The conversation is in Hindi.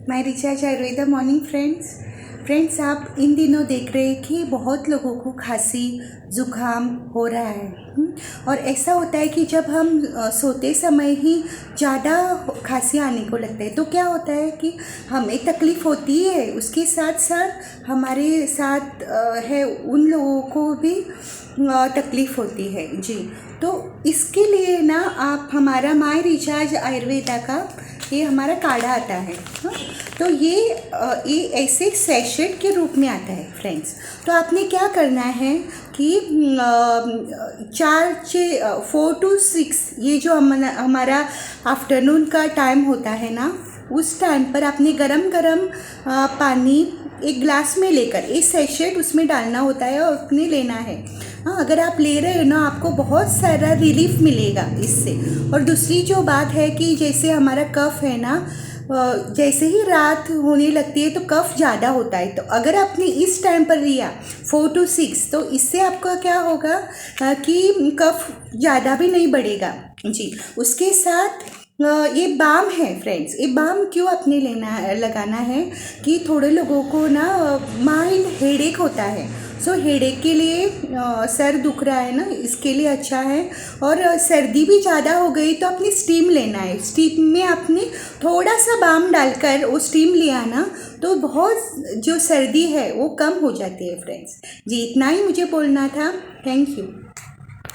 My recharge Ayurveda morning friends आप इन दिनों देख रहे हैं कि बहुत लोगों को खांसी ज़ुकाम हो रहा है। और ऐसा होता है कि जब हम सोते समय ही ज़्यादा खांसी आने को लगता है तो क्या होता है कि हमें तकलीफ़ होती है, उसके साथ साथ हमारे साथ है उन लोगों को भी तकलीफ़ होती है जी। तो इसके लिए ना आप हमारा माय रिचार्ज आयुर्वेदा का ये हमारा काढ़ा आता है। हाँ, तो ये ऐसे सैशेट के रूप में आता है फ्रेंड्स। तो आपने क्या करना है कि 4 to 6 ये जो हमारा आफ्टरनून का टाइम होता है ना, उस टाइम पर आपने गरम गरम पानी एक ग्लास में लेकर एक सैशेट उसमें डालना होता है और अपने लेना है। हाँ, अगर आप ले रहे हो ना आपको बहुत सारा रिलीफ मिलेगा इससे। और दूसरी जो बात है कि जैसे हमारा कफ है ना, जैसे ही रात होने लगती है तो कफ ज़्यादा होता है, तो अगर आपने इस टाइम पर लिया 4 to 6 तो इससे आपका क्या होगा कि कफ ज़्यादा भी नहीं बढ़ेगा जी। उसके साथ ये बाम है फ्रेंड्स। ये बाम क्यों अपने लगाना है कि थोड़े लोगों को ना माइल्ड हेडेक होता है। सो हेडेक के लिए सर दुख रहा है ना, इसके लिए अच्छा है। और सर्दी भी ज़्यादा हो गई तो अपनी स्टीम लेना है। स्टीम में आपने थोड़ा सा बाम डालकर वो स्टीम लिया ना तो बहुत जो सर्दी है वो कम हो जाती है फ्रेंड्स जी। इतना ही मुझे बोलना था। Thank you.